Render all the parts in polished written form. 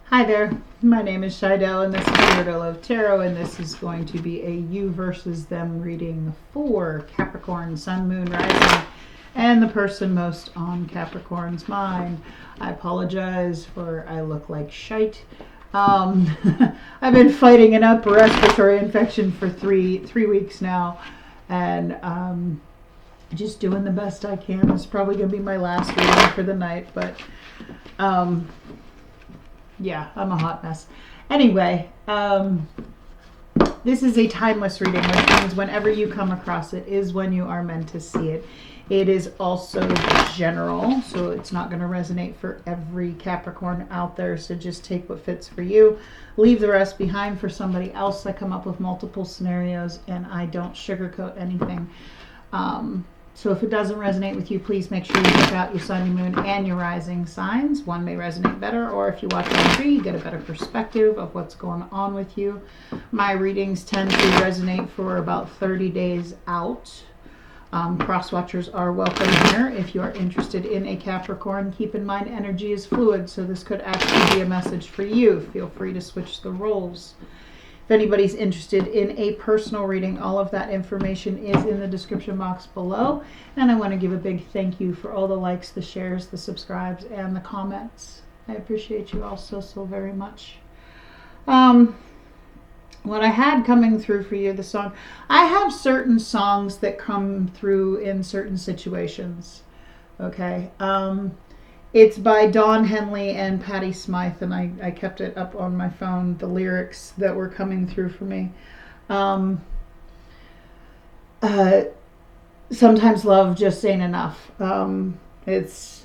Hi there, my name is Shidell and this is WeirdoLoveTarot, and this is going to be a you versus them reading for Capricorn, Sun, Moon, Rising, and the person most on Capricorn's mind. I apologize for I look like shite. I've been fighting an upper respiratory infection for three weeks now, and just doing the best I can. It's probably going to be my last reading for the night, but yeah, I'm a hot mess. Anyway, this is a timeless reading, which means whenever you come across it is when you are meant to see it. It is also general, so it's not going to resonate for every Capricorn out there, so just take what fits for you. Leave the rest behind for somebody else. I come up with multiple scenarios, and I don't sugarcoat anything. So if it doesn't resonate with you, please make sure you check out your sun, your moon, and your rising signs. One may resonate better, or if you watch on tree, you get a better perspective of what's going on with you. My readings tend to resonate for about 30 days out. Cross-watchers are welcome here. If you are interested in a Capricorn, keep in mind energy is fluid, so this could actually be a message for you. Feel free to switch the roles. If anybody's interested in a personal reading, all of that information is in the description box below. And I want to give a big thank you for all the likes, the shares, the subscribes, and the comments. I appreciate you all so very much. What I had coming through for you, the song, I have certain songs that come through in certain situations. Okay. It's by Don Henley and Patti Smythe, and I kept it up on my phone, the lyrics that were coming through for me. Sometimes love just ain't enough. There's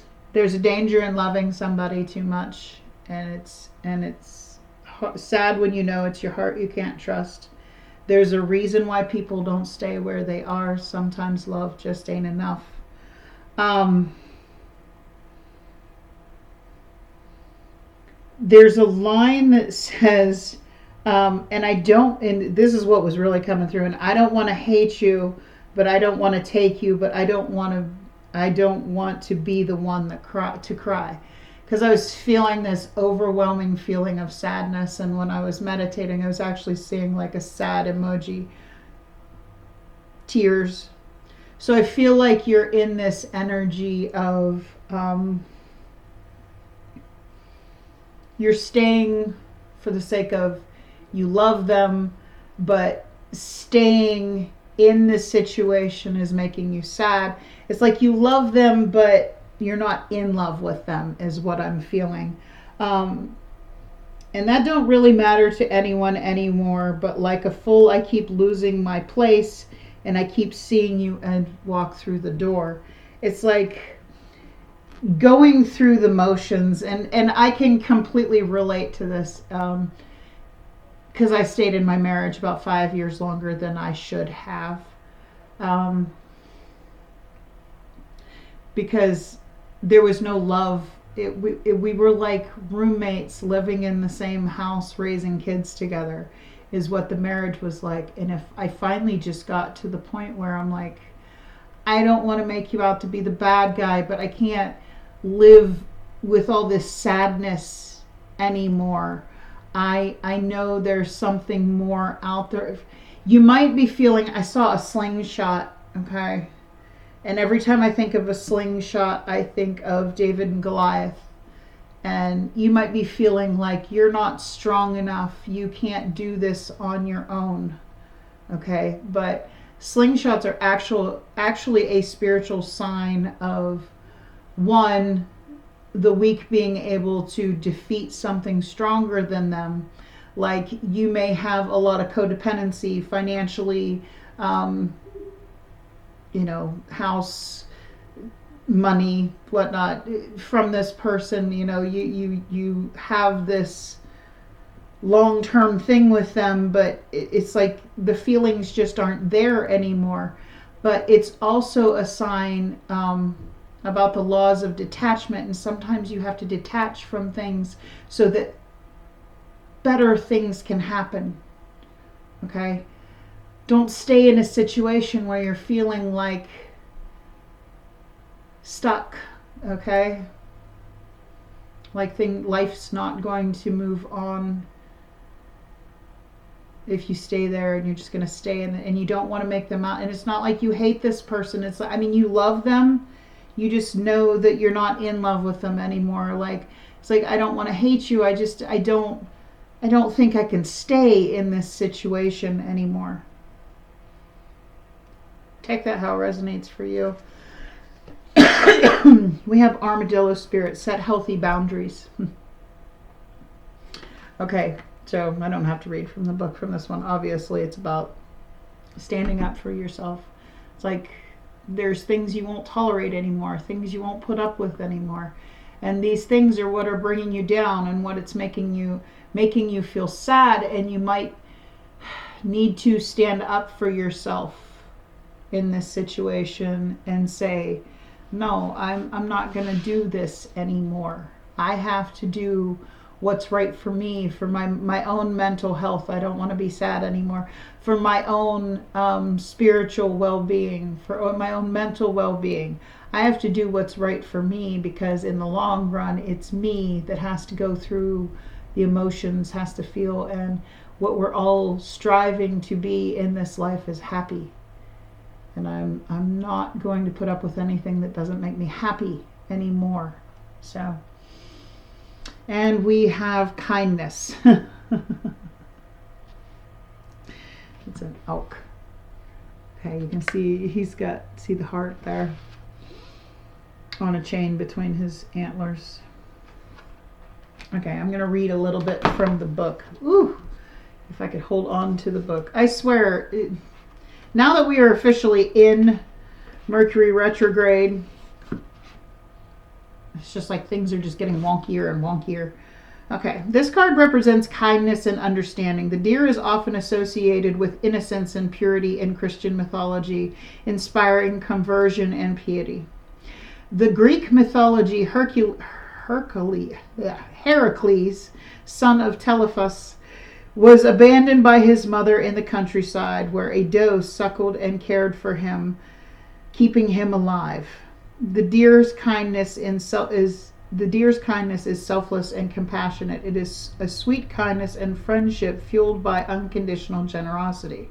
a danger in loving somebody too much, and it's sad when you know it's your heart you can't trust. There's a reason why people don't stay where they are. Sometimes love just ain't enough. There's a line that says, and this is what was really coming through, and I don't want to hate you, but I don't want to take you, but I don't want to be the one that cry. Because I was feeling this overwhelming feeling of sadness, and when I was meditating, I was actually seeing like a sad emoji, tears. So I feel like you're in this energy of you're staying for the sake of you love them, but staying in this situation is making you sad. It's like you love them, but you're not in love with them, is what I'm feeling. And that don't really matter to anyone anymore, but like a fool, I keep losing my place, and I keep seeing you and walk through the door. It's like going through the motions, and I can completely relate to this because I stayed in my marriage about 5 years longer than I should have, because there was no love. We were like roommates living in the same house, raising kids together, is what the marriage was like. And if I finally just got to the point where I'm like, I don't want to make you out to be the bad guy, but I can't live with all this sadness anymore. I know there's something more out there. You might be feeling, I saw a slingshot, okay? And every time I think of a slingshot, I think of David and Goliath. And you might be feeling like you're not strong enough. You can't do this on your own, okay? But slingshots are actually a spiritual sign of, one, the weak being able to defeat something stronger than them. Like you may have a lot of codependency financially, house, money, whatnot, from this person. You have this long-term thing with them, but it's like the feelings just aren't there anymore. But it's also a sign about the laws of detachment, and sometimes you have to detach from things so that better things can happen. Okay? Don't stay in a situation where you're feeling like stuck. Okay? Like life's not going to move on if you stay there, and you're just going to stay in and you don't want to make them out. And it's not like you hate this person. It's like, I mean, you love them. You just know that you're not in love with them anymore. Like, it's like, I don't want to hate you. I don't think I can stay in this situation anymore. Take that how it resonates for you. We have armadillo spirit. Set healthy boundaries. Okay, so I don't have to read from the book from this one. Obviously, it's about standing up for yourself. It's like there's things you won't tolerate anymore, things you won't put up with anymore. And these things are what are bringing you down and what it's making you feel sad, and you might need to stand up for yourself in this situation and say, no, I'm not going to do this anymore. I have to do what's right for me, for my own mental health. I don't want to be sad anymore. For my own spiritual well-being, for my own mental well-being. I have to do what's right for me, because in the long run, it's me that has to go through the emotions, has to feel, and what we're all striving to be in this life is happy. And I'm not going to put up with anything that doesn't make me happy anymore. So, and we have kindness. It's an elk. Okay, you can see see the heart there on a chain between his antlers. Okay, I'm going to read a little bit from the book. Ooh, if I could hold on to the book. I swear, now that we are officially in Mercury retrograde, it's just like things are just getting wonkier and wonkier. Okay, this card represents kindness and understanding. The deer is often associated with innocence and purity in Christian mythology, inspiring conversion and piety. The Greek mythology, Heracles, son of Telephus, was abandoned by his mother in the countryside, where a doe suckled and cared for him, keeping him alive. The deer's kindness is selfless and compassionate. It is a sweet kindness and friendship fueled by unconditional generosity.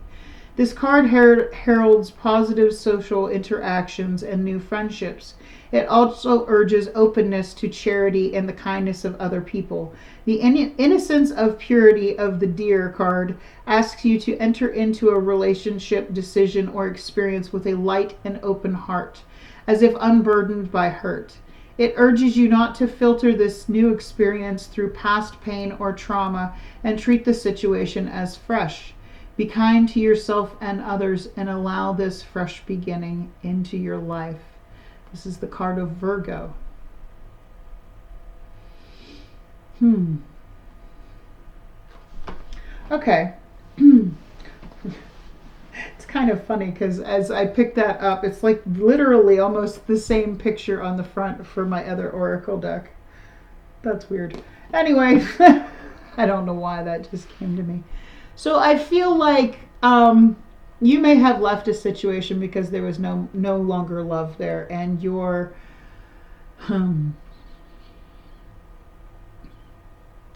This card heralds positive social interactions and new friendships. It also urges openness to charity and the kindness of other people. The innocence of purity of the deer card asks you to enter into a relationship, decision, or experience with a light and open heart, as if unburdened by hurt. It urges you not to filter this new experience through past pain or trauma and treat the situation as fresh. Be kind to yourself and others and allow this fresh beginning into your life. This is the card of Virgo. Okay. It's kind of funny because as I picked that up, it's like literally almost the same picture on the front for my other oracle deck. That's weird. Anyway, I don't know why that just came to me. So I feel like you may have left a situation because there was no longer love there, and you're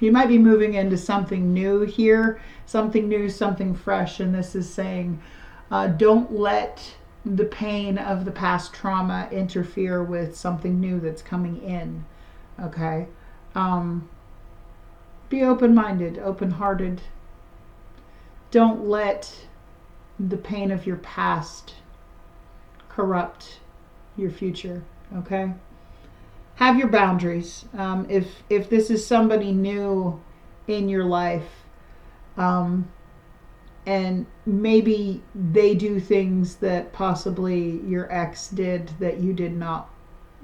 you might be moving into something new here, something new, something fresh, and this is saying don't let the pain of the past trauma interfere with something new that's coming in. Okay, be open-minded, open-hearted. Don't let the pain of your past corrupt your future. Okay, have your boundaries. If this is somebody new in your life, and maybe they do things that possibly your ex did that you did not,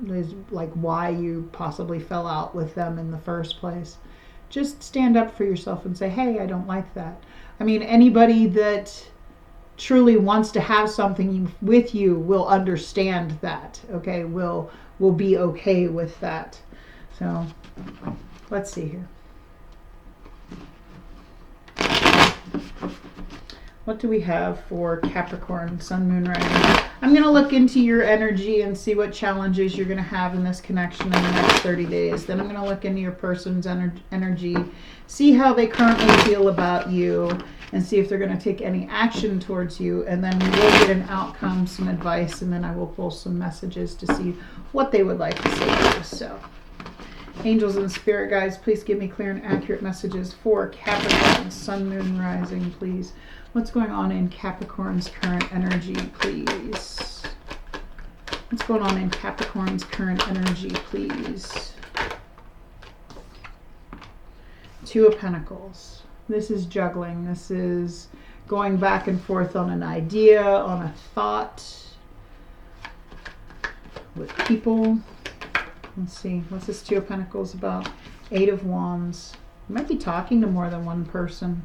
is like why you possibly fell out with them in the first place. Just stand up for yourself and say, hey, I don't like that. I mean, anybody that truly wants to have something with you will understand that, okay? Will be okay with that. So let's see here. What do we have for Capricorn, Sun, Moon, Rising? I'm going to look into your energy and see what challenges you're going to have in this connection in the next 30 days. Then I'm going to look into your person's energy, see how they currently feel about you, and see if they're going to take any action towards you. And then we'll get an outcome, some advice, and then I will pull some messages to see what they would like to say to us. So, angels and spirit guides, please give me clear and accurate messages for Capricorn, Sun, Moon, Rising, please. What's going on in Capricorn's current energy, please? What's going on in Capricorn's current energy, please? Two of Pentacles. This is juggling. This is going back and forth on an idea, on a thought with people. Let's see. What's this Two of Pentacles about? Eight of Wands. You might be talking to more than one person.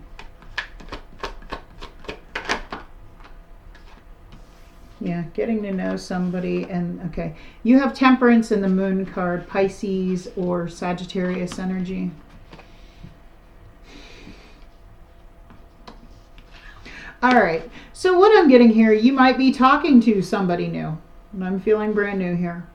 Yeah, getting to know somebody. And okay, you have Temperance in the Moon card, Pisces or Sagittarius energy. All right, so what I'm getting here, you might be talking to somebody new. And I'm feeling brand new here.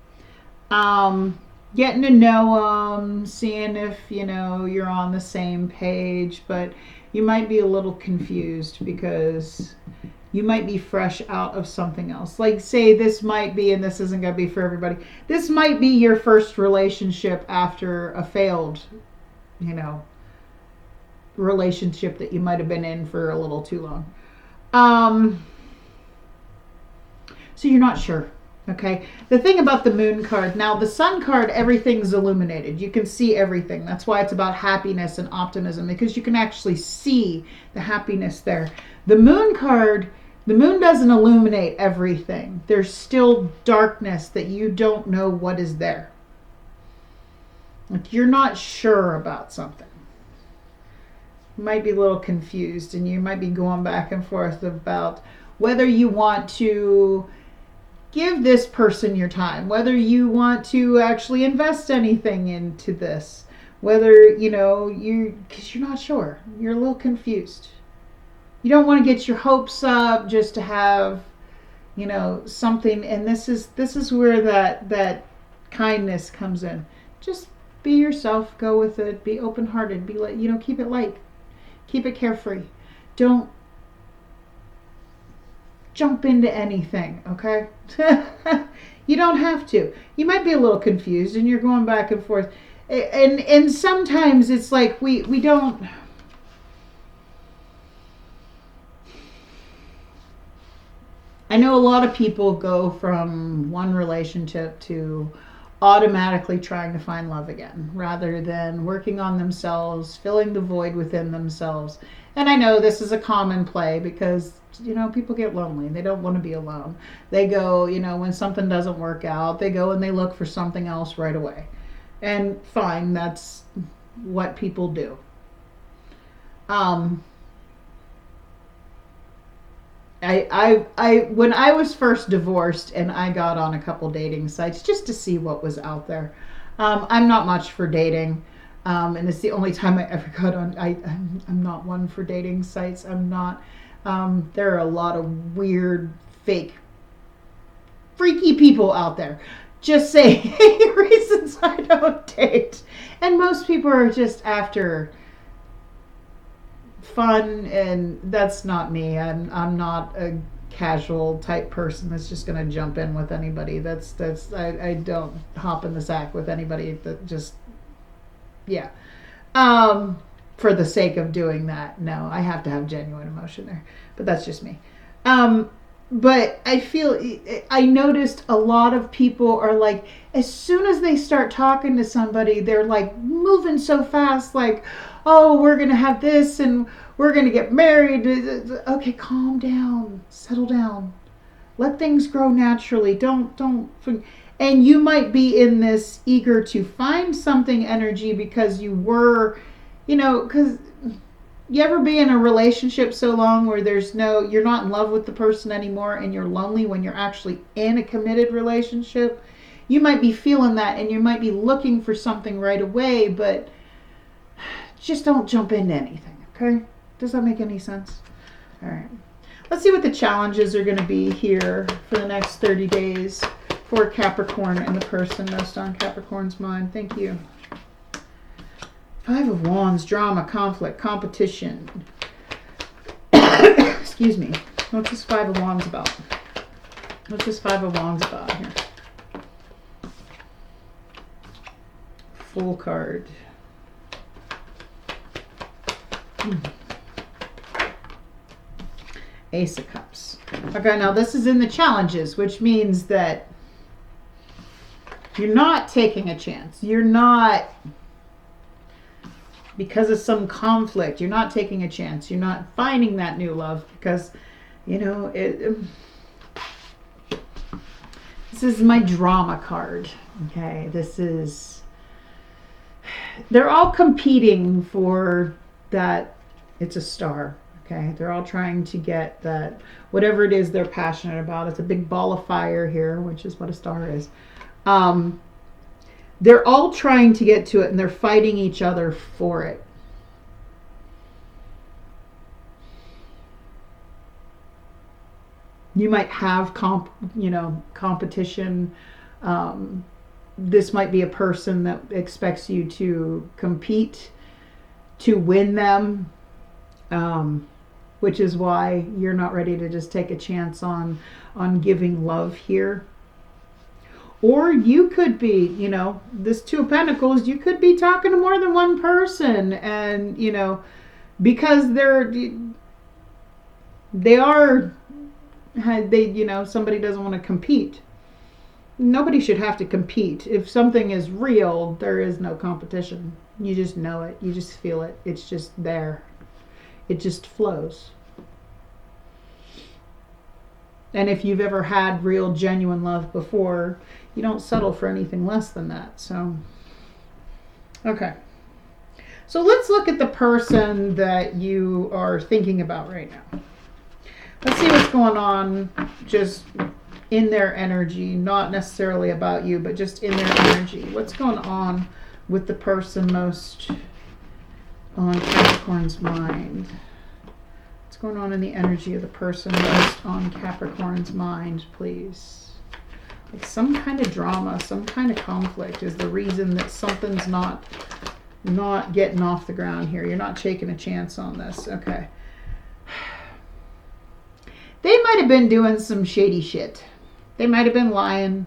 Getting to know them, seeing if, you know, you're on the same page, but you might be a little confused because you might be fresh out of something else. Like, say this might be, and this isn't going to be for everybody, this might be your first relationship after a failed, you know, relationship that you might have been in for a little too long. So you're not sure. Okay. The thing about the Moon card, now the Sun card, everything's illuminated. You can see everything. That's why it's about happiness and optimism, because you can actually see the happiness there. The Moon card, the moon doesn't illuminate everything. There's still darkness that you don't know what is there. Like, you're not sure about something. You might be a little confused, and you might be going back and forth about whether you want to give this person your time, whether you want to actually invest anything into this, whether, you know, because you're not sure. You're a little confused. You don't want to get your hopes up just to have, you know, something. And this is where that kindness comes in. Just be yourself, go with it, be open-hearted, be like, you know, keep it light, keep it carefree. Don't jump into anything, okay? You don't have to. You might be a little confused and you're going back and forth. And sometimes it's like we don't. I know a lot of people go from one relationship to automatically trying to find love again, rather than working on themselves, filling the void within themselves. And I know this is a common play because, you know, people get lonely. They don't want to be alone. They go, you know, when something doesn't work out, they go and they look for something else right away. And fine, that's what people do. I when I was first divorced and I got on a couple dating sites just to see what was out there. I'm not much for dating, and it's the only time I ever got on. I'm not one for dating sites. I'm not. There are a lot of weird, fake, freaky people out there. Just saying reasons I don't date, and most people are just after fun, and that's not me. I'm not a casual type person that's just going to jump in with anybody. I don't hop in the sack with anybody that just, yeah. For the sake of doing that, no, I have to have genuine emotion there, but that's just me. But I noticed a lot of people are like, as soon as they start talking to somebody, they're like moving so fast, like, oh, we're going to have this and we're going to get married. Okay, calm down, settle down. Let things grow naturally. Don't. And you might be in this eager to find something energy because you were, you know, because you ever be in a relationship so long where you're not in love with the person anymore and you're lonely when you're actually in a committed relationship? You might be feeling that and you might be looking for something right away, but just don't jump into anything, okay? Does that make any sense? All right. Let's see what the challenges are going to be here for the next 30 days for Capricorn and the person most on Capricorn's mind. Thank you. 5 of Wands, drama, conflict, competition. Excuse me. What's this 5 of Wands about? What's this 5 of Wands about here? Full card. Ace of Cups. Okay, now this is in the challenges, which means that you're not taking a chance. You're not, because of some conflict, you're not taking a chance. You're not finding that new love because, you know, this is my drama card. Okay, this is, they're all competing for that. It's a star. Okay, they're all trying to get that, whatever it is they're passionate about. It's a big ball of fire here, which is what a star is. They're all trying to get to it, and they're fighting each other for it. You might have competition. This might be a person that expects you to compete to win them, which is why you're not ready to just take a chance on giving love here. Or you could be, you know, this 2 of Pentacles, you could be talking to more than one person, and, you know, because you know, somebody doesn't want to compete. Nobody should have to compete. If something is real, there is no competition. You just know it. You just feel it. It's just there. It just flows. And if you've ever had real, genuine love before, you don't settle for anything less than that. So, okay. So let's look at the person that you are thinking about right now. Let's see what's going on just in their energy, not necessarily about you, but just in their energy. What's going on with the person most on Capricorn's mind? What's going on in the energy of the person most on Capricorn's mind, please? Like some kind of drama, some kind of conflict is the reason that something's not getting off the ground here. You're not taking a chance on this. Okay. They might have been doing some shady shit. They might have been lying.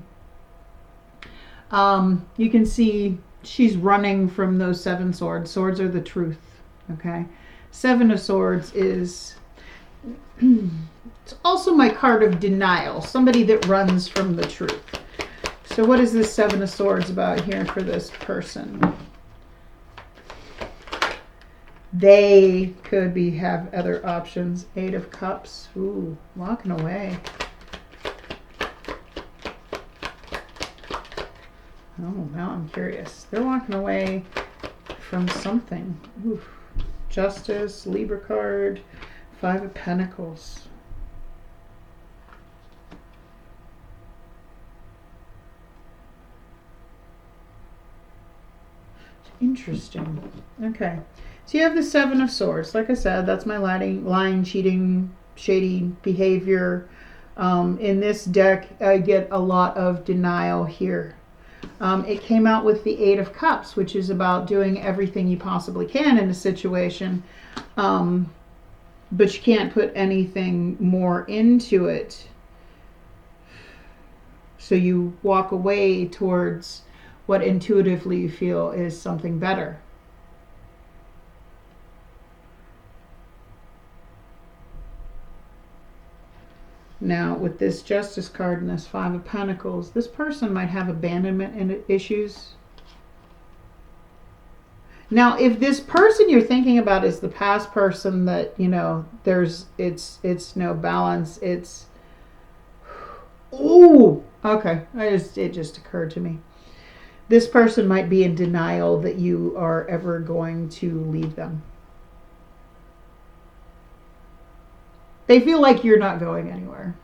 You can see she's running from those 7 swords. Swords are the truth. Okay. 7 of Swords is... It's also my card of denial. Somebody that runs from the truth. So what is this 7 of Swords about here for this person? They could have other options. 8 of Cups. Ooh, walking away. Oh, now I'm curious. They're walking away from something. Ooh. Justice, Libra card, 5 of Pentacles. Interesting. Okay. So you have the 7 of Swords. Like I said, that's my lying, cheating, shady behavior. In this deck, I get a lot of denial here. It came out with the 8 of Cups, which is about doing everything you possibly can in a situation. But you can't put anything more into it. So you walk away towards what intuitively you feel is something better. Now, with this Justice card and this 5 of Pentacles, this person might have abandonment issues. Now, if this person you're thinking about is the past person that, you know, it's no balance, it's... Ooh! Okay, it just occurred to me. This person might be in denial that you are ever going to leave them. They feel like you're not going anywhere.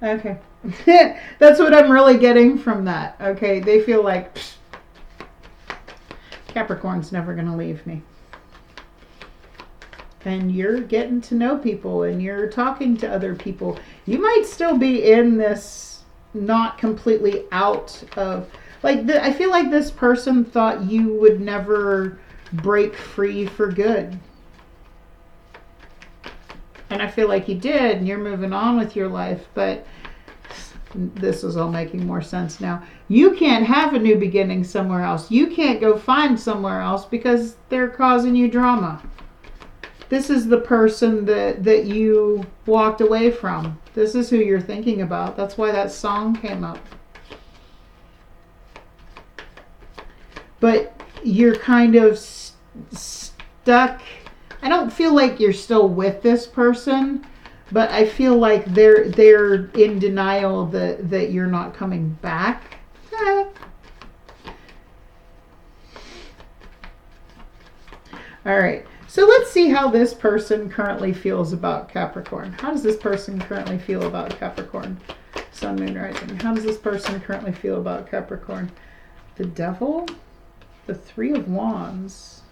Okay. That's what I'm really getting from that. Okay. They feel like Capricorn's never going to leave me. And you're getting to know people and you're talking to other people. You might still be in this not completely out of, like, I feel like this person thought you would never break free for good. And I feel like you did, and you're moving on with your life, but this is all making more sense now. You can't have a new beginning somewhere else. You can't go find somewhere else because they're causing you drama. This is the person that you walked away from. This is who you're thinking about. That's why that song came up. But you're kind of stuck. I don't feel like you're still with this person, but I feel like they're in denial that you're not coming back. All right. So let's see how this person currently feels about Capricorn. How does this person currently feel about Capricorn? Sun, Moon, Rising. How does this person currently feel about Capricorn? The Devil, the Three of Wands,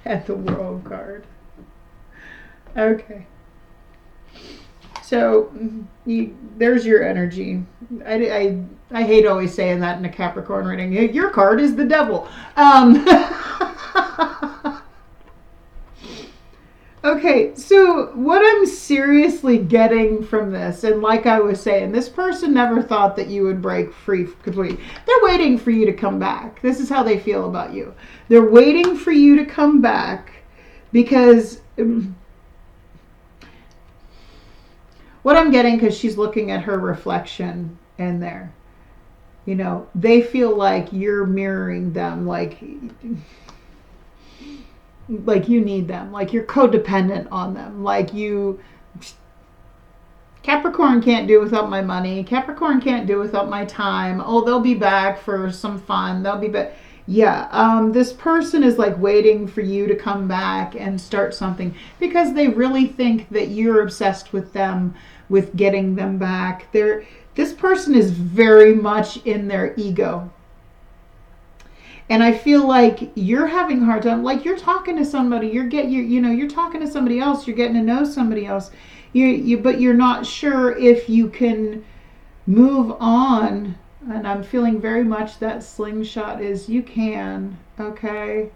and the World card. Okay. So there's your energy. I hate always saying that in a Capricorn reading. Your card is the Devil. Okay, so what I'm seriously getting from this, and like I was saying, this person never thought that you would break free completely. They're waiting for you to come back. This is how they feel about you. They're waiting for you to come back because what I'm getting, because she's looking at her reflection in there, you know, they feel like you're mirroring them, like you need them, like you're codependent on them, like Capricorn can't do without my money, Capricorn can't do without my time, oh, they'll be back for some fun, they'll be back. Yeah, this person is like waiting for you to come back and start something because they really think that you're obsessed with them, with getting them back. This person is very much in their ego. And I feel like you're having a hard time, like you're talking to somebody, you're talking to somebody else, you're getting to know somebody else. But you're not sure if you can move on. And I'm feeling very much that slingshot is you can, okay?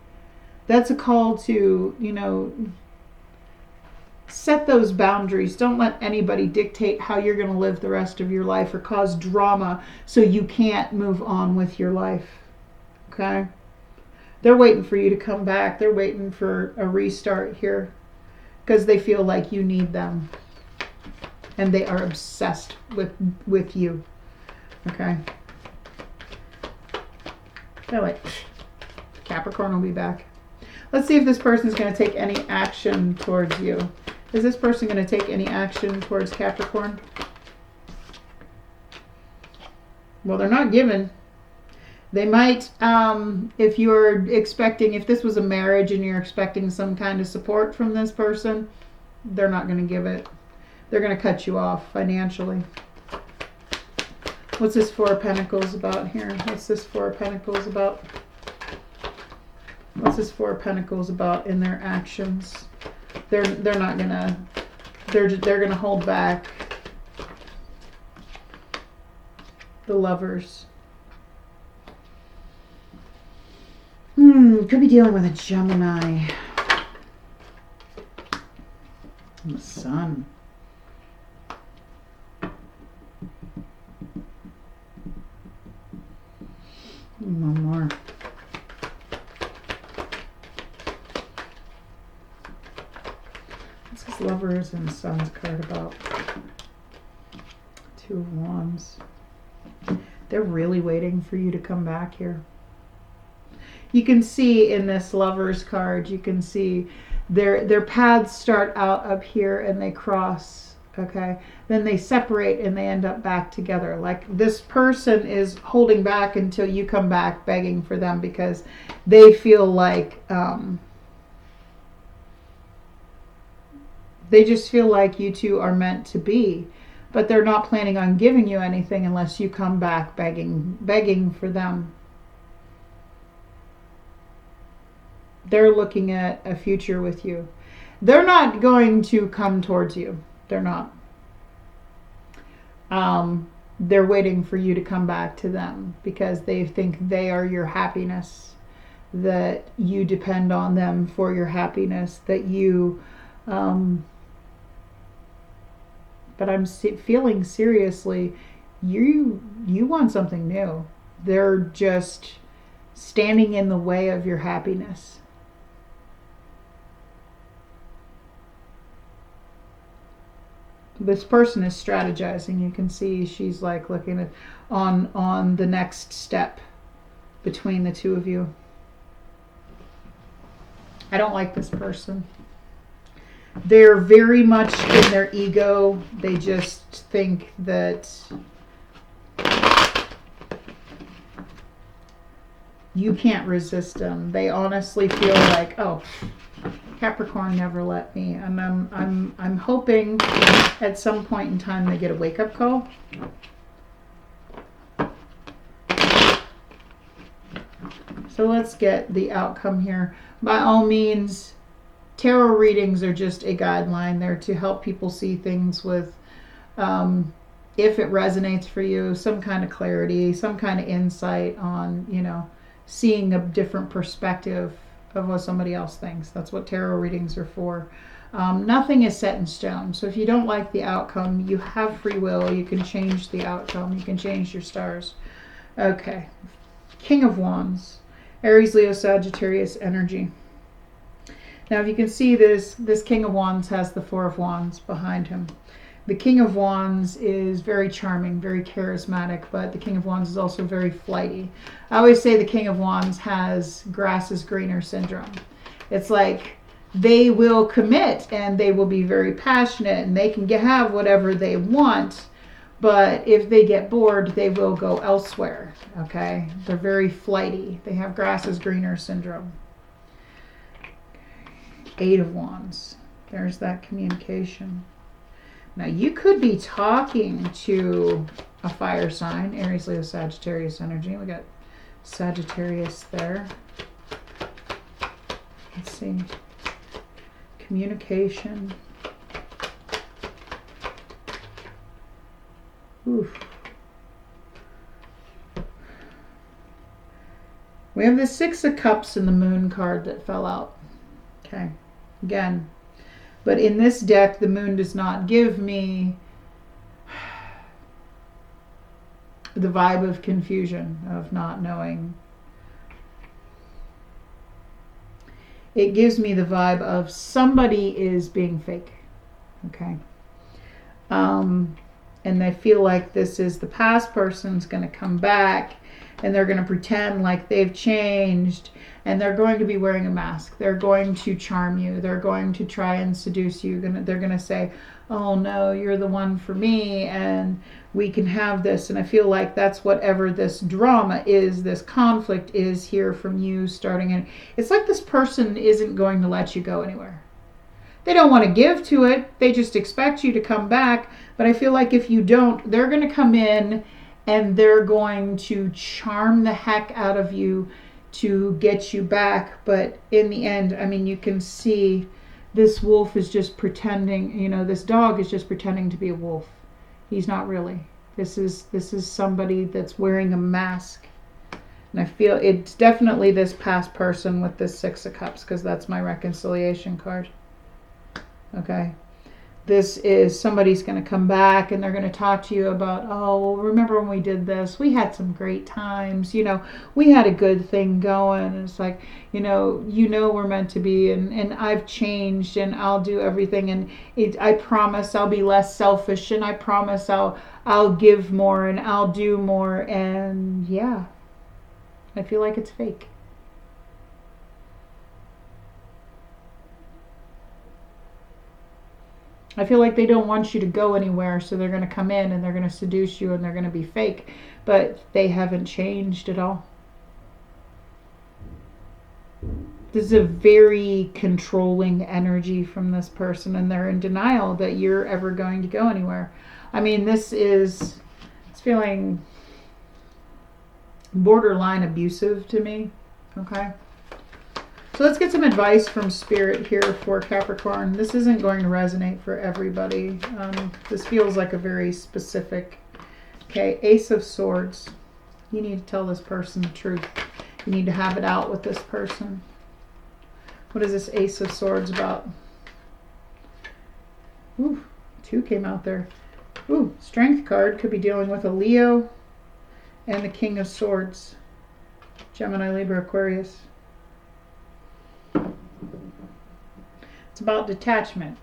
That's a call to, set those boundaries. Don't let anybody dictate how you're going to live the rest of your life or cause drama so you can't move on with your life, okay? They're waiting for you to come back. They're waiting for a restart here because they feel like you need them. And they are obsessed with you, okay? They're like, Capricorn will be back. Let's see if this person is going to take any action towards you. Is this person going to take any action towards Capricorn? Well, they're not giving. They might, if this was a marriage and you're expecting some kind of support from this person, they're not going to give it. They're going to cut you off financially. What's this Four of Pentacles about here? What's this Four of Pentacles about? What's this Four of Pentacles about in their actions? They're not gonna. They're gonna hold back. The Lovers. Could be dealing with a Gemini. And the Sun. One more. What's this Lovers and Sun's card about? Two of Wands. They're really waiting for you to come back here. You can see in this Lovers card, you can see their paths start out up here and they cross. Okay, then they separate and they end up back together. Like this person is holding back until you come back, begging for them because they feel like They just feel like you two are meant to be, but they're not planning on giving you anything unless you come back begging for them. They're looking at a future with you. They're not going to come towards you. They're not. They're waiting for you to come back to them because they think they are your happiness, that you depend on them for your happiness, that you, but I'm feeling seriously, you want something new. They're just standing in the way of your happiness. This person is strategizing. You can see she's like looking at on the next step between the two of you. I don't like this person. They're very much in their ego. They just think that you can't resist them. They honestly feel like, oh, Capricorn never let me, and I'm hoping at some point in time they get a wake-up call. So let's get the outcome here. By all means, tarot readings are just a guideline. They're to help people see things with, if it resonates for you, some kind of clarity, some kind of insight on, seeing a different perspective of what somebody else thinks. That's what tarot readings are for. Nothing is set in stone. So if you don't like the outcome, you have free will. You can change the outcome. You can change your stars. Okay. King of Wands. Aries, Leo, Sagittarius energy. Now, if you can see this King of Wands has the Four of Wands behind him. The King of Wands is very charming, very charismatic, but the King of Wands is also very flighty. I always say the King of Wands has grass is greener syndrome. It's like they will commit and they will be very passionate and they can have whatever they want, but if they get bored, they will go elsewhere, okay? They're very flighty. They have grass is greener syndrome. Eight of Wands. There's that communication. Now, you could be talking to a fire sign, Aries, Leo, Sagittarius energy. We got Sagittarius there. Let's see. Communication. Oof. We have the Six of Cups and the Moon card that fell out. Okay. Again. But in this deck, the moon does not give me the vibe of confusion, of not knowing. It gives me the vibe of somebody is being fake. Okay. And I feel like this is the past person's going to come back and they're going to pretend like they've changed and they're going to be wearing a mask. They're going to charm you. They're going to try and seduce you. They're going to say, oh no, you're the one for me and we can have this. And I feel like that's whatever this drama is, this conflict is here from you starting. And it's like this person isn't going to let you go anywhere. They don't want to give to it. They just expect you to come back. But I feel like if you don't, they're going to come in and they're going to charm the heck out of you to get you back. But in the end, I mean, you can see this wolf is just pretending, this dog is just pretending to be a wolf. He's not really. This is somebody that's wearing a mask. And I feel it's definitely this past person with this Six of Cups, because that's my reconciliation card. Okay. This is somebody's going to come back and they're going to talk to you about, oh, well, remember when we did this? We had some great times. We had a good thing going. And it's like, we're meant to be, and I've changed and I'll do everything. And I promise I'll be less selfish, and I promise I'll give more and I'll do more. And yeah, I feel like it's fake. I feel like they don't want you to go anywhere, so they're going to come in and they're going to seduce you and they're going to be fake, but they haven't changed at all. This is a very controlling energy from this person, and they're in denial that you're ever going to go anywhere. I mean, it's feeling borderline abusive to me. Okay. So let's get some advice from Spirit here for Capricorn. This isn't going to resonate for everybody. This feels like a very specific. Okay, Ace of Swords. You need to tell this person the truth. You need to have it out with this person. What is this Ace of Swords about? Ooh, 2 came out there. Ooh, Strength card. Could be dealing with a Leo and the King of Swords. Gemini, Libra, Aquarius. It's about detachment.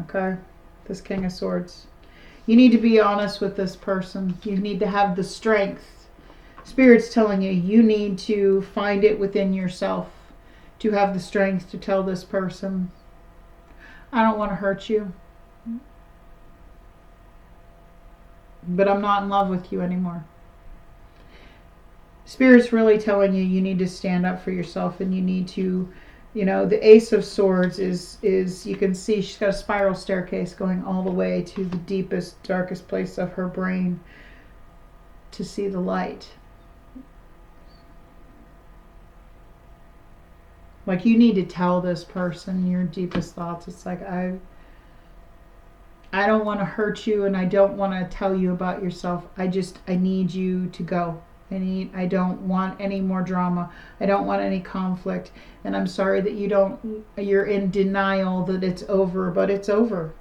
Okay? This King of Swords. You need to be honest with this person. You need to have the strength. Spirit's telling you, you need to find it within yourself to have the strength to tell this person, I don't want to hurt you, but I'm not in love with you anymore. Spirit's really telling you, you need to stand up for yourself, and you need to, you know, the Ace of Swords is you can see she's got a spiral staircase going all the way to the deepest, darkest place of her brain to see the light. Like, you need to tell this person your deepest thoughts. It's like, I don't want to hurt you, and I don't want to tell you about yourself. I need you to go. I don't want any more drama. I don't want any conflict. And I'm sorry that you're in denial that it's over, but it's over.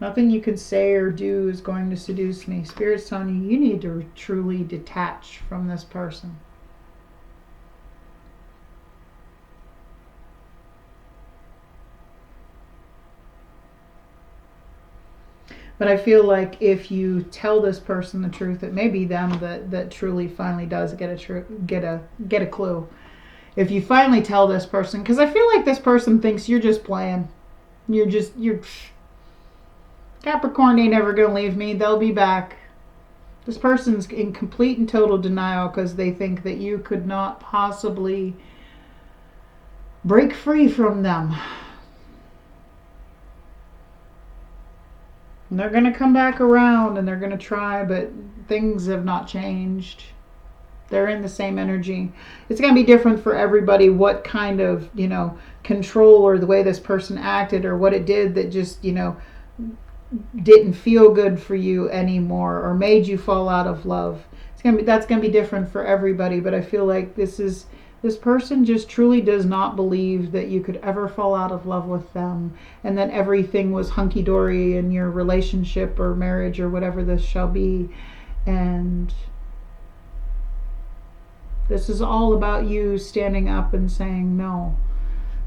Nothing you can say or do is going to seduce me. Spirit's telling you, you need to truly detach from this person. But I feel like if you tell this person the truth, it may be them that truly finally does get a clue. If you finally tell this person, because I feel like this person thinks you're just playing. You're Capricorn ain't ever gonna leave me. They'll be back. This person's in complete and total denial because they think that you could not possibly break free from them. And they're going to come back around and they're going to try, but things have not changed. They're in the same energy. It's going to be different for everybody what kind of, control or the way this person acted or what it did that just, didn't feel good for you anymore or made you fall out of love. That's going to be different for everybody, but I feel like this person just truly does not believe that you could ever fall out of love with them and that everything was hunky-dory in your relationship or marriage or whatever this shall be. And this is all about you standing up and saying no.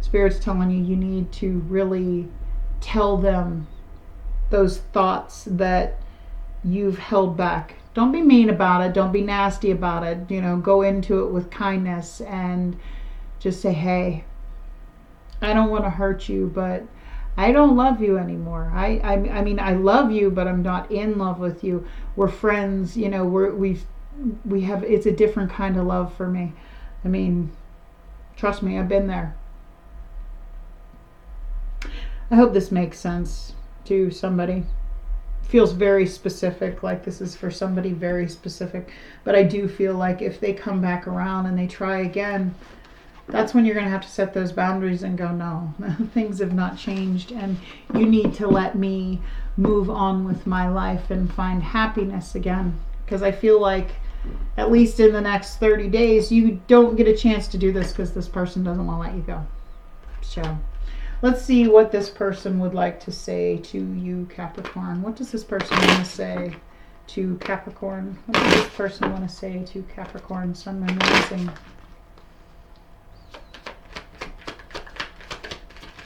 Spirit's telling you, you need to really tell them those thoughts that you've held back. Don't be mean about it. Don't be nasty about it. Go into it with kindness and just say, hey, I don't want to hurt you, but I don't love you anymore. I mean, I love you, but I'm not in love with you. We're friends. We have, it's a different kind of love for me. I mean, trust me, I've been there. I hope this makes sense to somebody. Feels very specific, like this is for somebody very specific, but I do feel like if they come back around and they try again, that's when you're going to have to set those boundaries and go, no, things have not changed and you need to let me move on with my life and find happiness again, because I feel like at least in the next 30 days you don't get a chance to do this because this person doesn't want to let you go. So let's see what this person would like to say to you, Capricorn. What does this person want to say to Capricorn? What does this person want to say to Capricorn, Sun, Moon, Rising?